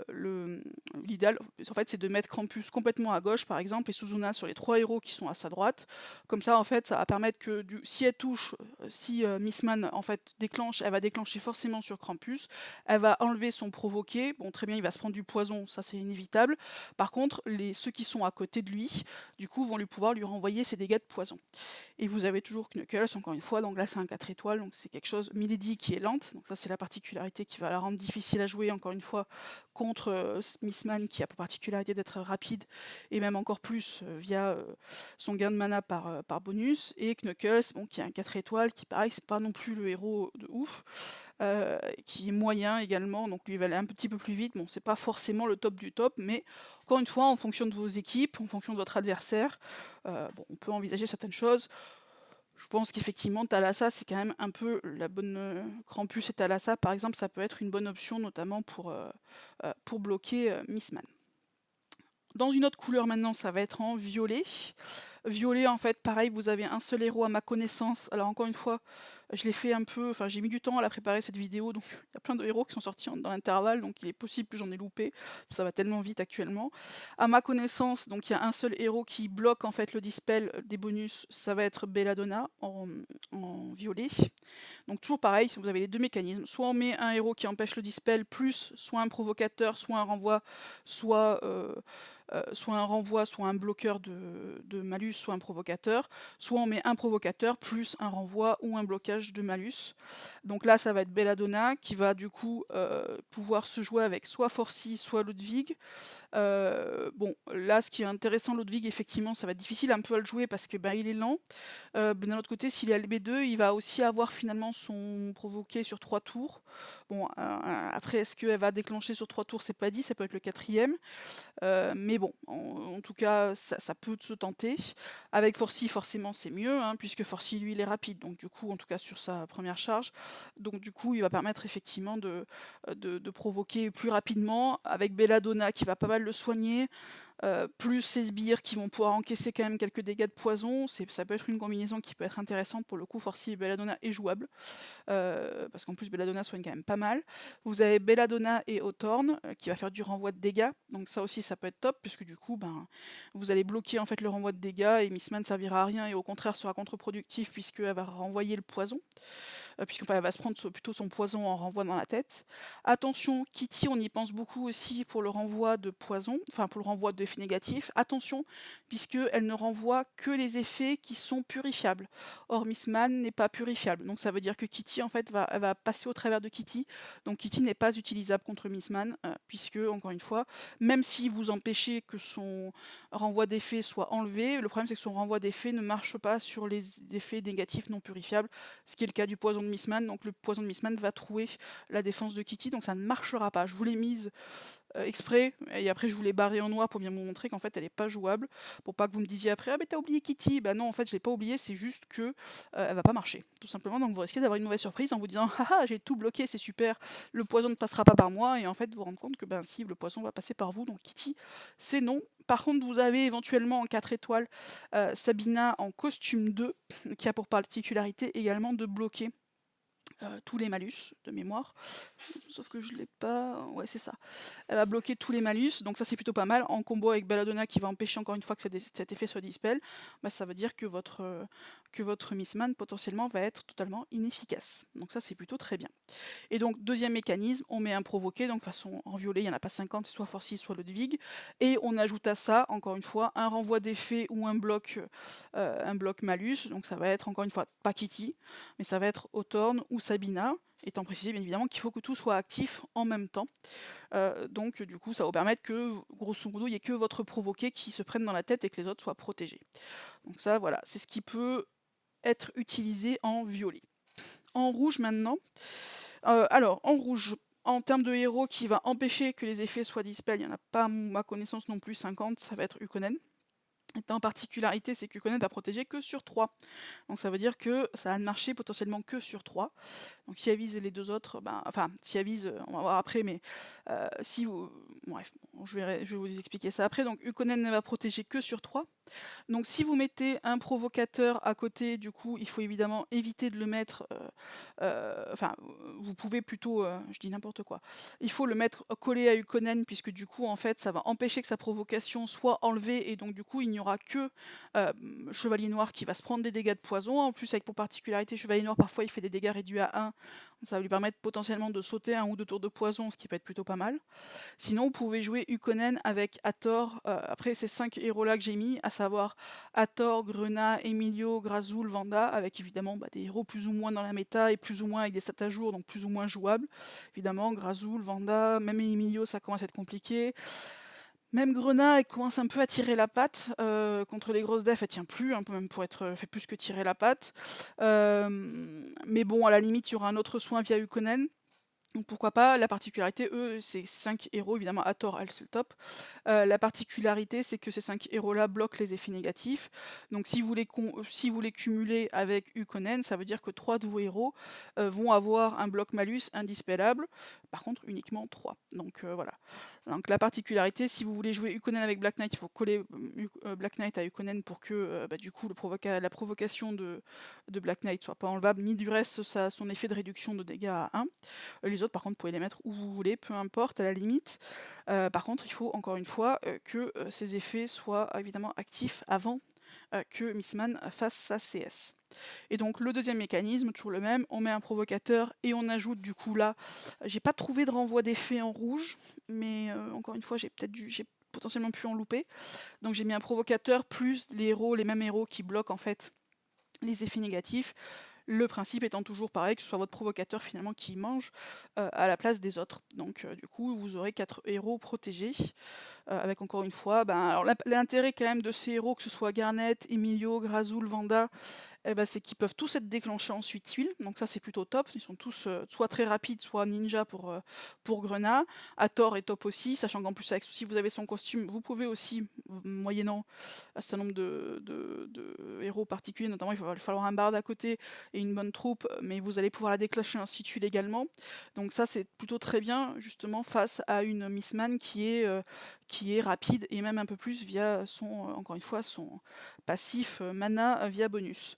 l'idéal, en fait, c'est de mettre Krampus complètement à gauche, par exemple, et Suzuna sur les 3 héros qui sont à sa droite. Comme ça, en fait, ça va permettre que si elle touche, si Missman en fait déclenche, elle va déclencher forcément sur Krampus. Elle va enlever son provoqué. Bon, très bien, il va se prendre du poison, ça c'est inévitable. Par contre, ceux qui sont à côté de lui, du coup, vont pouvoir lui renvoyer ses dégâts de poison. Et vous avez toujours Knuckles, encore une fois, donc là c'est un 4 étoiles, donc c'est quelque chose, Milady qui est lente, donc ça c'est la particularité qui va la rendre difficile à jouer, encore une fois, contre Missman qui a pour particularité d'être rapide, et même encore plus via son gain de mana par bonus, et Knuckles, bon, qui est un 4 étoiles, qui pareil, c'est pas non plus le héros de ouf, qui est moyen également, donc lui il va aller un petit peu plus vite, bon c'est pas forcément le top du top, mais encore une fois, en fonction de vos équipes, en fonction de votre adversaire, bon, on peut envisager certaines choses. Je pense qu'effectivement, Thalassa, c'est quand même un peu la bonne. Krampus et Thalassa, par exemple, ça peut être une bonne option, notamment pour bloquer Missman. Dans une autre couleur maintenant, ça va être en violet. Violet, en fait, pareil, vous avez un seul héros à ma connaissance. Alors encore une fois, je l'ai fait un peu, enfin j'ai mis du temps à la préparer cette vidéo, donc il y a plein de héros qui sont sortis dans l'intervalle, donc il est possible que j'en ai loupé, ça va tellement vite actuellement. À ma connaissance, donc il y a un seul héros qui bloque en fait le dispel des bonus, ça va être Belladonna en violet. Donc toujours pareil, si vous avez les deux mécanismes, soit on met un héros qui empêche le dispel, plus soit un provocateur, soit un renvoi, soit soit un bloqueur de malus, soit un provocateur, soit on met un provocateur plus un renvoi ou un blocage de malus. Donc là, ça va être Belladonna qui va du coup pouvoir se jouer avec soit Forcy, soit Ludwig. Bon, là, ce qui est intéressant, Ludwig, effectivement, ça va être difficile un peu à le jouer parce que il est lent. D'un autre côté, s'il est à LB2, il va aussi avoir finalement son provoqué sur 3 tours. Bon, après, est-ce qu'elle va déclencher sur 3 tours? C'est pas dit, ça peut être le 4e. Mais bon, en tout cas, ça peut se tenter. Avec Forcy, forcément, c'est mieux, hein, puisque Forcy, lui, il est rapide. Donc, du coup, en tout cas, sur sa première charge. Donc, du coup, il va permettre effectivement de provoquer plus rapidement. Avec Belladonna, qui va pas mal le soigner. Plus ces sbires qui vont pouvoir encaisser quand même quelques dégâts de poison. Ça peut être une combinaison qui peut être intéressante. Pour le coup, Forcy et Belladonna est jouable. Parce qu'en plus Belladonna soigne quand même pas mal. Vous avez Belladonna et Hawthorne qui va faire du renvoi de dégâts, donc ça aussi ça peut être top, puisque du coup vous allez bloquer en fait le renvoi de dégâts et Missman ne servira à rien et au contraire sera contre-productif puisqu'elle va renvoyer le poison. Puisqu'elle va se prendre plutôt son poison en renvoi dans la tête. Attention, Kitty, on y pense beaucoup aussi pour le renvoi de poison, enfin pour le renvoi d'effets négatifs. Attention, puisqu'elle ne renvoie que les effets qui sont purifiables. Or, Missman n'est pas purifiable, donc ça veut dire que Kitty, en fait, elle va passer au travers de Kitty. Donc Kitty n'est pas utilisable contre Missman, puisque, encore une fois, même si vous empêchez que son renvoi d'effets soit enlevé, le problème c'est que son renvoi d'effets ne marche pas sur les effets négatifs non purifiables, ce qui est le cas du poison de Missman. Donc le poison de Missman va trouer la défense de Kitty, donc ça ne marchera pas. Je vous l'ai mise exprès, et après je vous l'ai barrée en noir pour bien vous montrer qu'en fait elle n'est pas jouable, pour pas que vous me disiez après « Ah mais t'as oublié Kitty !» Bah non, en fait je l'ai pas oublié, c'est juste que elle va pas marcher, tout simplement, donc vous risquez d'avoir une mauvaise surprise en vous disant « Ah j'ai tout bloqué, c'est super, le poison ne passera pas par moi », et en fait vous vous rendez compte que si, le poison va passer par vous, donc Kitty, c'est non. Par contre, vous avez éventuellement en 4 étoiles Sabina en costume 2, qui a pour particularité également de bloquer tous les malus de mémoire, sauf que je l'ai pas, ouais c'est ça, elle va bloquer tous les malus, donc ça c'est plutôt pas mal, en combo avec Belladonna qui va empêcher encore une fois que cet effet soit dispel, ça veut dire que votre Missman potentiellement va être totalement inefficace, donc ça c'est plutôt très bien. Et donc deuxième mécanisme, on met un provoqué, donc de façon en violet il n'y en a pas 50, c'est soit Forcy soit Ludwig, et on ajoute à ça encore une fois un renvoi d'effet ou un bloc malus, donc ça va être encore une fois pas Kitty, mais ça va être Hawthorne ou Sabina, étant précisé bien évidemment qu'il faut que tout soit actif en même temps. Donc du coup ça va vous permettre que grosso modo il n'y ait que votre provoqué qui se prenne dans la tête et que les autres soient protégés. Donc ça voilà, c'est ce qui peut être utilisé en violet. En rouge maintenant. Alors en rouge, en termes de héros qui va empêcher que les effets soient dispel, il n'y en a pas à ma connaissance non plus 50, ça va être Ukkonen. Et en particularité, c'est qu'Ukkonen va protéger que sur 3. Donc ça veut dire que ça va ne marcher potentiellement que sur 3. Donc si elle vise les deux autres, enfin si elle vise, on va voir après, mais si vous. Bref, je vais vous expliquer ça après. Donc Ukkonen ne va protéger que sur 3. Donc si vous mettez un provocateur à côté, du coup, il faut évidemment éviter de le mettre, enfin, vous pouvez plutôt, je dis n'importe quoi. Il faut le mettre collé à Ukkonen puisque du coup, en fait, ça va empêcher que sa provocation soit enlevée et donc du coup, il n'y aura que Chevalier Noir qui va se prendre des dégâts de poison. En plus, avec pour particularité, Chevalier Noir, parfois, il fait des dégâts réduits à 1. Ça va lui permettre potentiellement de sauter un ou deux tours de poison, ce qui peut être plutôt pas mal. Sinon, vous pouvez jouer Ukkonen avec Hathor, après ces 5 héros-là que j'ai mis, à savoir Hathor, Grena, Emilio, Grazul, Vanda, avec évidemment des héros plus ou moins dans la méta et plus ou moins avec des stats à jour, donc plus ou moins jouables. Évidemment, Grazul, Vanda, même Emilio, ça commence à être compliqué. Même Grena, elle commence un peu à tirer la patte. Contre les grosses defs, elle tient plus, un peu même pour être fait plus que tirer la patte. Mais bon, à la limite, il y aura un autre soin via Ukkonen. Donc pourquoi pas, la particularité, eux, c'est 5 héros, évidemment, Hathor, elle, c'est le top. La particularité, c'est que ces 5 héros-là bloquent les effets négatifs. Donc si vous les cumulez avec Ukkonen, ça veut dire que 3 de vos héros vont avoir un bloc malus indispellable, par contre uniquement 3. Donc voilà. Donc la particularité, si vous voulez jouer Ukkonen avec Black Knight, il faut coller Black Knight à Ukkonen pour que du coup la provocation de Black Knight soit pas enlevable, ni du reste son effet de réduction de dégâts à 1. Les autres, par contre, vous pouvez les mettre où vous voulez, peu importe, à la limite. Par contre, il faut encore une fois que ces effets soient évidemment actifs avant que Missman fasse sa CS. Et donc le deuxième mécanisme, toujours le même, on met un provocateur et on ajoute du coup là, j'ai pas trouvé de renvoi d'effet en rouge, mais encore une fois j'ai potentiellement pu en louper. Donc j'ai mis un provocateur plus les mêmes héros qui bloquent en fait les effets négatifs. Le principe étant toujours pareil, que ce soit votre provocateur finalement qui mange à la place des autres. Donc du coup, vous aurez 4 héros protégés, avec encore une fois, alors l'intérêt quand même de ces héros, que ce soit Garnet, Emilio, Grazul, Vanda, c'est qu'ils peuvent tous être déclenchés en 8 tuiles, donc ça c'est plutôt top. Ils sont tous soit très rapides, soit ninja pour Grenat. Hathor est top aussi, sachant qu'en plus, si vous avez son costume, vous pouvez aussi, moyennant un certain nombre de héros particuliers, notamment il va falloir un barde à côté et une bonne troupe, mais vous allez pouvoir la déclencher en 6 tuiles également. Donc ça c'est plutôt très bien, justement, face à une Missman qui est rapide et même un peu plus via encore une fois, son passif mana via bonus.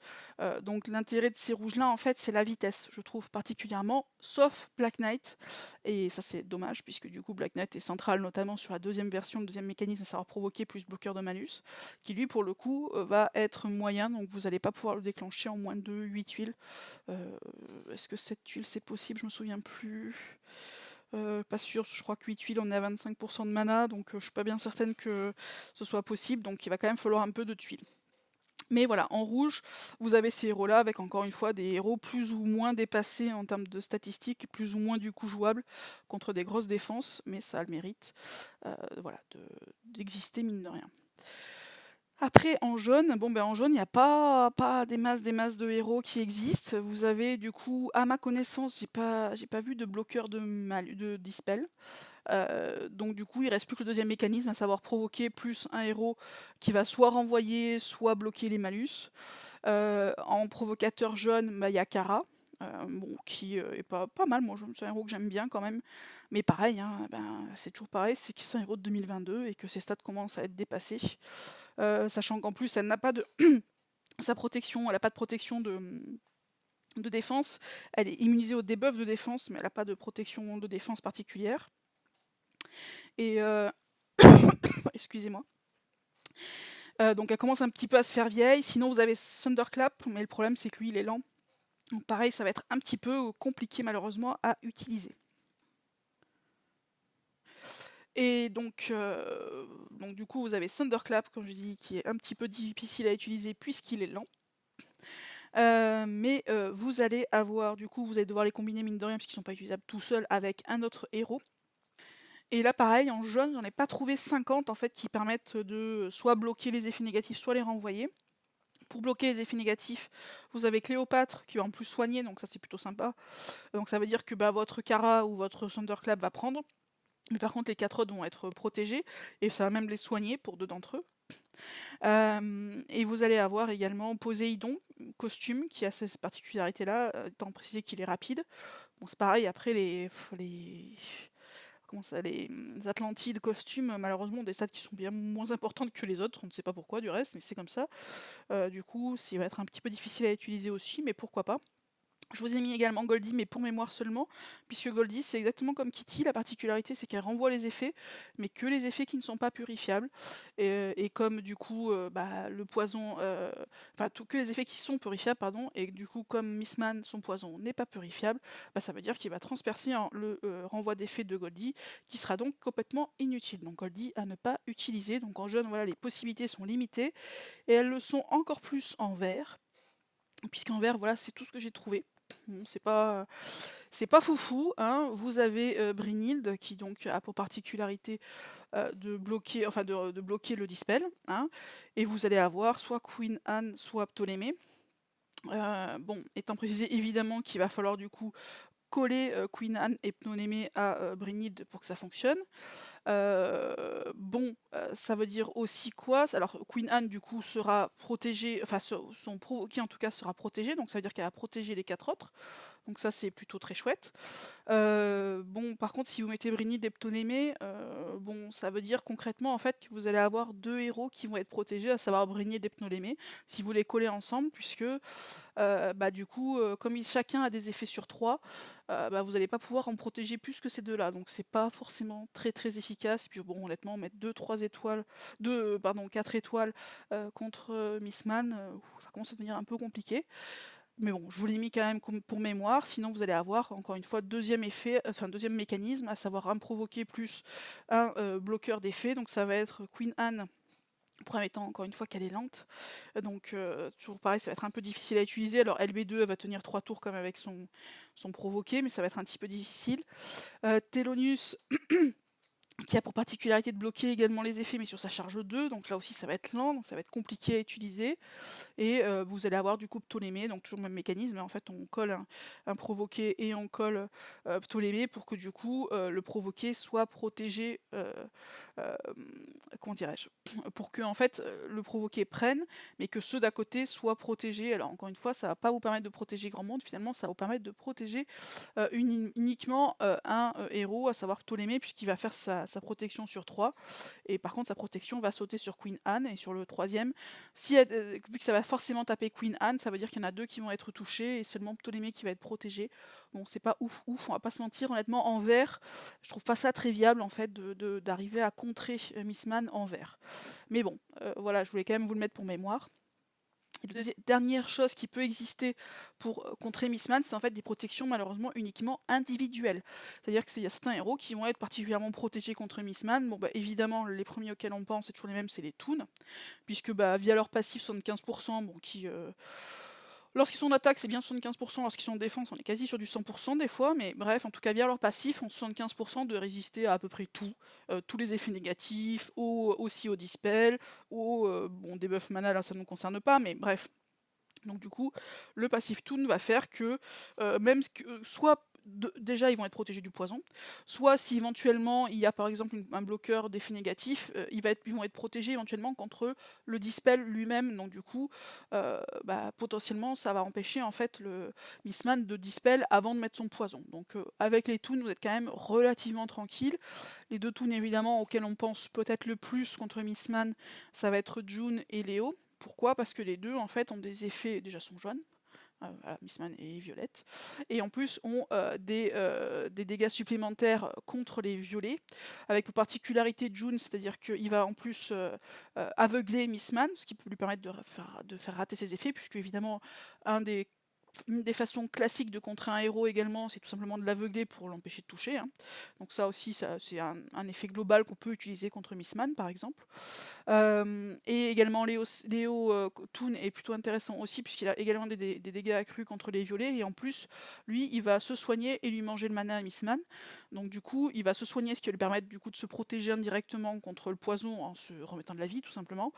Donc l'intérêt de ces rouges-là, en fait, c'est la vitesse, je trouve particulièrement, sauf Black Knight. Et ça, c'est dommage, puisque du coup, Black Knight est central, notamment sur la deuxième version, le deuxième mécanisme, ça va provoquer plus bloqueur de malus, qui lui, pour le coup, va être moyen, donc vous n'allez pas pouvoir le déclencher en moins de 8 tuiles. Est-ce que 7 tuiles, c'est possible? Je me souviens plus. Pas sûr, je crois que 8 tuiles, on est à 25% de mana, donc je suis pas bien certaine que ce soit possible, donc il va quand même falloir un peu de tuiles. Mais voilà, en rouge, vous avez ces héros-là avec encore une fois des héros plus ou moins dépassés en termes de statistiques, plus ou moins du coup jouables contre des grosses défenses, mais ça a le mérite voilà, d'exister mine de rien. Après, en jaune, en jaune, il n'y a pas des masses de héros qui existent. Vous avez du coup, à ma connaissance, j'ai pas vu de bloqueur de dispel. Donc du coup, il reste plus que le deuxième mécanisme, à savoir provoquer plus un héros qui va soit renvoyer, soit bloquer les malus. En provocateur jaune, il y a Kara, qui est pas mal, moi c'est un héros que j'aime bien quand même. Mais pareil, hein, c'est toujours pareil, c'est que c'est un héros de 2022 et que ses stats commencent à être dépassés. Sachant qu'en plus, elle n'a pas de sa protection, elle n'a pas de protection de défense. Elle est immunisée au debuff de défense, mais elle n'a pas de protection de défense particulière. Et excusez-moi. Donc elle commence un petit peu à se faire vieille. Sinon, vous avez Thunderclap, mais le problème c'est que lui, il est lent. Donc pareil, ça va être un petit peu compliqué malheureusement à utiliser. Et donc du coup, vous avez Thunderclap, comme je dis, qui est un petit peu difficile à utiliser puisqu'il est lent. Mais vous allez avoir, du coup, vous allez devoir les combiner mine de rien, puisqu'ils ne sont pas utilisables tout seuls avec un autre héros. Et là, pareil, en jaune, j'en ai pas trouvé 50 en fait qui permettent de soit bloquer les effets négatifs, soit les renvoyer. Pour bloquer les effets négatifs, vous avez Cléopâtre qui va en plus soigner, donc ça c'est plutôt sympa. Donc ça veut dire que votre Kara ou votre Thunderclap va prendre. Mais par contre, les 4 autres vont être protégés, et ça va même les soigner pour 2 d'entre eux. Et vous allez avoir également Poséidon, costume, qui a cette particularité-là, étant précisé qu'il est rapide. Bon, c'est pareil, après, les Atlantides costumes, malheureusement, ont des stats qui sont bien moins importantes que les autres. On ne sait pas pourquoi, du reste, mais c'est comme ça. Du coup, ça va être un petit peu difficile à utiliser aussi, mais pourquoi pas. Je vous ai mis également Goldie, mais pour mémoire seulement, puisque Goldie, c'est exactement comme Kitty. La particularité, c'est qu'elle renvoie les effets, mais que les effets qui ne sont pas purifiables. Et comme du coup, le poison, enfin, que les effets qui sont purifiables, pardon, et du coup, comme Missman, son poison n'est pas purifiable, ça veut dire qu'il va transpercer le renvoi d'effets de Goldie, qui sera donc complètement inutile. Donc Goldie à ne pas utiliser. Donc en jaune, voilà, les possibilités sont limitées, et elles le sont encore plus en vert, puisqu'en vert, voilà, c'est tout ce que j'ai trouvé. Bon, c'est pas foufou, hein. Vous avez Brynhild qui donc a pour particularité de bloquer, enfin de bloquer le dispel, hein. Et vous allez avoir soit Queen Anne, soit Ptolémée. Bon, étant précisé évidemment qu'il va falloir du coup coller Queen Anne et Ptolémée à Brynhild pour que ça fonctionne. Bon, ça veut dire aussi quoi? Alors Queen Anne du coup sera protégée, enfin son provoqué en tout cas sera protégé, donc ça veut dire qu'elle va protéger les 4 autres. Donc ça c'est plutôt très chouette. Bon, par contre si vous mettez Brynhild et Ptolémée, bon ça veut dire concrètement en fait que vous allez avoir 2 héros qui vont être protégés, à savoir Brynhild et Ptolémée, si vous les collez ensemble, puisque du coup, comme chacun a des effets sur 3, vous n'allez pas pouvoir en protéger plus que ces deux-là. Donc c'est pas forcément très très efficace. Et puis bon, honnêtement, mettre 2-3 étoiles, 4 étoiles contre Missman, ça commence à devenir un peu compliqué. Mais bon, je vous l'ai mis quand même pour mémoire, sinon vous allez avoir encore une fois deuxième effet, enfin deuxième mécanisme, à savoir un provoqué plus un bloqueur d'effet. Donc ça va être Queen Anne. Premier temps, encore une fois, qu'elle est lente. Donc, toujours pareil, ça va être un peu difficile à utiliser. Alors, LB2, elle va tenir 3 tours comme avec son provoqué, mais ça va être un petit peu difficile. Thelonious, qui a pour particularité de bloquer également les effets, mais sur sa charge 2. Donc là aussi, ça va être lent, donc ça va être compliqué à utiliser. Et vous allez avoir du coup Ptolémée, donc toujours le même mécanisme. En fait, on colle un provoqué et on colle Ptolémée pour que du coup, le provoqué soit protégé. Euh, Comment dirais-je, pour que en fait le provoqué prenne, mais que ceux d'à côté soient protégés. Alors encore une fois, ça va pas vous permettre de protéger grand monde, finalement ça va vous permettre de protéger uniquement un héros, à savoir Ptolémée, puisqu'il va faire sa protection sur 3, et par contre sa protection va sauter sur Queen Anne, et sur le troisième, vu que ça va forcément taper Queen Anne, ça veut dire qu'il y en a 2 qui vont être touchés, et seulement Ptolémée qui va être protégé. Bon, c'est pas ouf, on va pas se mentir, honnêtement, en vert, je trouve pas ça très viable en fait d'arriver à contrer Missman en vert. Mais bon, voilà, je voulais quand même vous le mettre pour mémoire. Et la dernière chose qui peut exister pour contrer Missman, c'est en fait des protections malheureusement uniquement individuelles. C'est-à-dire qu'il y a certains héros qui vont être particulièrement protégés contre Missman. Bon, évidemment, les premiers auxquels on pense, c'est toujours les mêmes, c'est les Toons, puisque via leur passif 75%, bon, lorsqu'ils sont en attaque, c'est bien 75%, lorsqu'ils sont en défense, on est quasi sur du 100% des fois, mais bref, en tout cas, via leur passif, ont 75% de résister à peu près tout, tous les effets négatifs, aussi au dispel, au debuff mana, là ça ne nous concerne pas, mais bref. Donc du coup, le passif Toon va faire que, soit déjà ils vont être protégés du poison, soit si éventuellement il y a par exemple un bloqueur d'effet négatif, ils vont être protégés éventuellement contre le dispel lui-même. Donc du coup, potentiellement ça va empêcher en fait le Missman de dispel avant de mettre son poison. Donc avec les toons, vous êtes quand même relativement tranquille. Les 2 toons évidemment auxquels on pense peut-être le plus contre Missman, ça va être June et Léo. Pourquoi? Parce que les 2 en fait ont des effets, déjà sont jaunes, Missman et Violette, et en plus ont des dégâts supplémentaires contre les violets, avec pour particularité June, c'est-à-dire qu'il va en plus aveugler Missman, ce qui peut lui permettre de faire rater ses effets, puisque évidemment une des façons classiques de contrer un héros également, c'est tout simplement de l'aveugler pour l'empêcher de toucher, hein. Donc ça aussi, c'est un effet global qu'on peut utiliser contre Missman par exemple. Et également Léo Toon est plutôt intéressant aussi, puisqu'il a également des dégâts accrus contre les violets, et en plus lui il va se soigner et lui manger le mana à Missman. Donc du coup il va se soigner, ce qui va lui permettre du coup de se protéger indirectement contre le poison en se remettant de la vie tout simplement,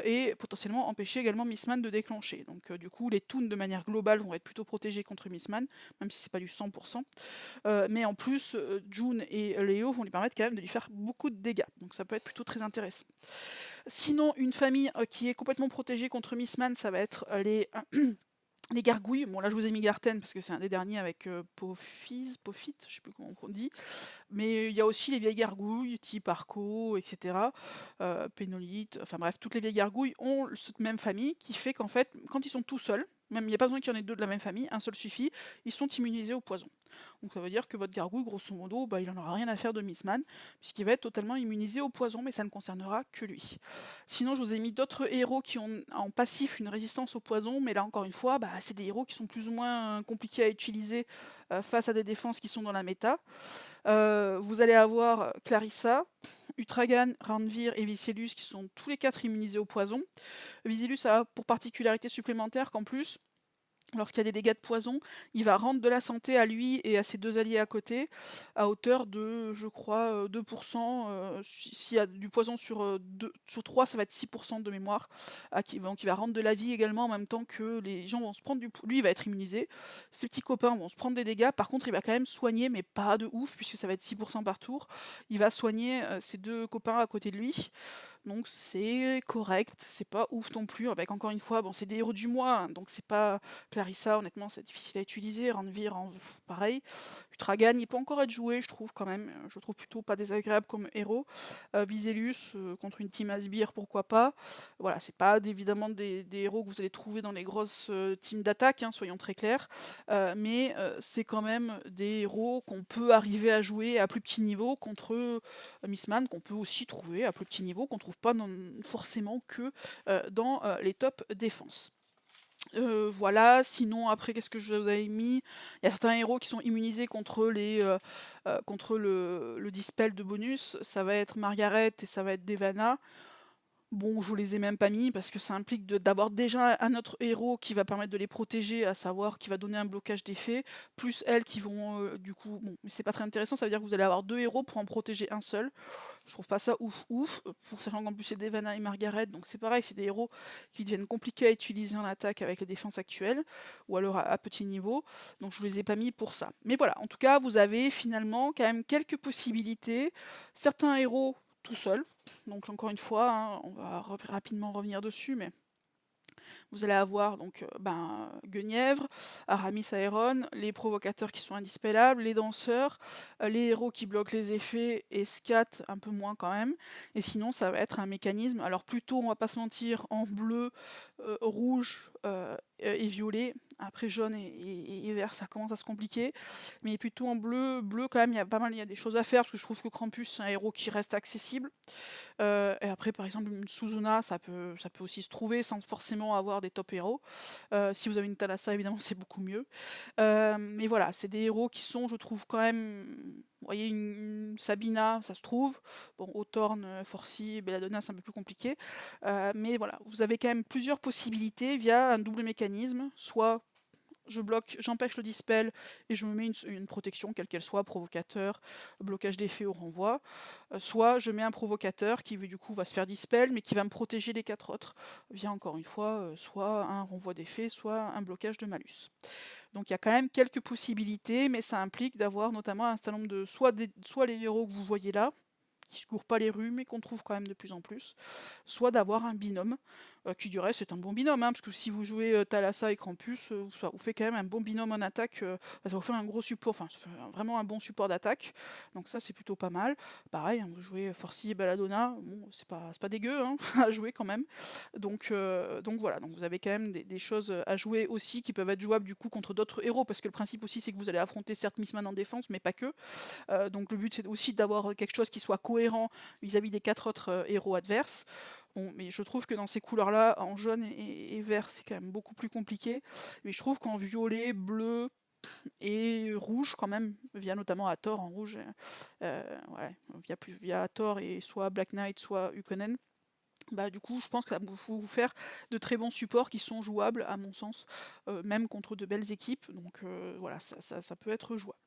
et potentiellement empêcher également Missman de déclencher. Donc du coup les Toons de manière globale vont être plutôt protégés contre Missman, même si c'est pas du 100%. Mais en plus, June et Léo vont lui permettre quand même de lui faire beaucoup de dégâts. Donc ça peut être plutôt très intéressant. Sinon, une famille qui est complètement protégée contre Missman, ça va être Les gargouilles, bon là je vous ai mis Garten parce que c'est un des derniers avec Pophyte, je sais plus comment on dit, mais il y a aussi les vieilles gargouilles, type Arco, etc. Pénolite, enfin bref, toutes les vieilles gargouilles ont cette même famille qui fait qu'en fait, quand ils sont tout seuls, même il n'y a pas besoin qu'il y en ait deux de la même famille, un seul suffit, ils sont immunisés au poison. Donc ça veut dire que votre gargouille, grosso modo, bah, il n'en aura rien à faire de Mistman, puisqu'il va être totalement immunisé au poison, mais ça ne concernera que lui. Sinon, je vous ai mis d'autres héros qui ont en passif une résistance au poison, mais là encore une fois, bah, c'est des héros qui sont plus ou moins compliqués à utiliser face à des défenses qui sont dans la méta. Vous allez avoir Clarissa, Utragan, Ranvir et Vicellus qui sont tous les quatre immunisés au poison. Vicellus a pour particularité supplémentaire qu'en plus, lorsqu'il y a des dégâts de poison, il va rendre de la santé à lui et à ses deux alliés à côté, à hauteur de, je crois, 2%. S'il y a du poison sur 3, ça va être 6% de mémoire. Donc il va rendre de la vie également en même temps que les gens vont se prendre du... Lui, il va être immunisé. Ses petits copains vont se prendre des dégâts. Par contre, il va quand même soigner, mais pas de ouf, puisque ça va être 6% par tour. Il va soigner ses deux copains à côté de lui. Donc c'est correct, c'est pas ouf non plus. Avec encore une fois, bon, c'est des héros du mois, hein, donc c'est pas... Clarissa, honnêtement, c'est difficile à utiliser. Ranvir, pareil. Utragan, il peut encore être joué, je trouve, quand même. Je trouve plutôt pas désagréable comme héros. Viselius, contre une team Asbir, pourquoi pas. Voilà, c'est pas évidemment des héros que vous allez trouver dans les grosses teams d'attaque, hein, soyons très clairs. Mais c'est quand même des héros qu'on peut arriver à jouer à plus petit niveau contre Mistman, qu'on peut aussi trouver à plus petit niveau, qu'on trouve pas forcément que dans les top défenses. Voilà, sinon après qu'est-ce que je vous avais mis? Il y a certains héros qui sont immunisés contre contre le dispel de bonus. Ça va être Margaret et ça va être Devana. Bon, je vous les ai même pas mis parce que ça implique d'avoir déjà un autre héros qui va permettre de les protéger, à savoir qui va donner un blocage d'effet, plus elles qui vont du coup. Bon, mais c'est pas très intéressant, ça veut dire que vous allez avoir deux héros pour en protéger un seul. Je trouve pas ça ouf ouf, pour sachant qu'en plus c'est Devana et Margaret, donc c'est pareil, c'est des héros qui deviennent compliqués à utiliser en attaque avec les défenses actuelles, ou alors à petit niveau, donc je vous les ai pas mis pour ça. Mais voilà, en tout cas, vous avez finalement quand même quelques possibilités. Certains héros tout seuls, donc encore une fois, hein, on va rapidement revenir dessus, mais vous allez avoir donc Guenièvre, Aramis Aeron, les provocateurs qui sont indispellables, les danseurs, les héros qui bloquent les effets et Scat un peu moins quand même. Et sinon ça va être un mécanisme, alors plutôt on va pas se mentir, en bleu, rouge et violet. Après jaune et vert ça commence à se compliquer. Mais plutôt en bleu, quand même il y a pas mal, il y a des choses à faire parce que je trouve que Krampus c'est un héros qui reste accessible. Et après, par exemple, une Suzuna, ça peut aussi se trouver sans forcément avoir des top héros. Si vous avez une Thalassa, évidemment, c'est beaucoup mieux. Mais voilà, c'est des héros qui sont, je trouve, quand même. Vous voyez, une Sabina, ça se trouve. Bon, Hawthorne, Forcy, Belladonna, c'est un peu plus compliqué. Mais voilà, vous avez quand même plusieurs possibilités via un double mécanisme. Soit je bloque, j'empêche le dispel et je me mets une protection, quelle qu'elle soit, provocateur, blocage d'effet ou renvoi. Soit je mets un provocateur qui du coup va se faire dispel mais qui va me protéger les quatre autres via encore une fois soit un renvoi d'effet, soit un blocage de malus. Donc il y a quand même quelques possibilités, mais ça implique d'avoir notamment un certain nombre de soit les héros que vous voyez là, qui se courent pas les rues, mais qu'on trouve quand même de plus en plus, soit d'avoir un binôme, qui du reste est un bon binôme, hein, parce que si vous jouez Thalassa et Krampus, ça vous fait quand même un bon binôme en attaque, ça vous fait un gros support, enfin ça fait vraiment un bon support d'attaque, donc ça c'est plutôt pas mal. Pareil, hein, vous jouez Forcy et Belladonna, bon, c'est pas dégueu hein, à jouer quand même. Donc voilà, donc vous avez quand même des choses à jouer aussi qui peuvent être jouables du coup contre d'autres héros, parce que le principe aussi c'est que vous allez affronter certes Mistman en défense, mais pas que. Donc le but c'est aussi d'avoir quelque chose qui soit cohérent vis-à-vis des quatre autres héros adverses. Bon, mais je trouve que dans ces couleurs-là, en jaune et vert, c'est quand même beaucoup plus compliqué. Mais je trouve qu'en violet, bleu et rouge, quand même, via notamment Hathor en rouge, ouais, via Hathor et soit Black Knight, soit Ukonen, bah, du coup, je pense que ça va vous faire de très bons supports qui sont jouables, à mon sens, même contre de belles équipes. Donc voilà, ça peut être jouable.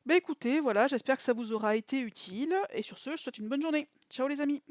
Bah écoutez, voilà, j'espère que ça vous aura été utile. Et sur ce, je vous souhaite une bonne journée. Ciao les amis!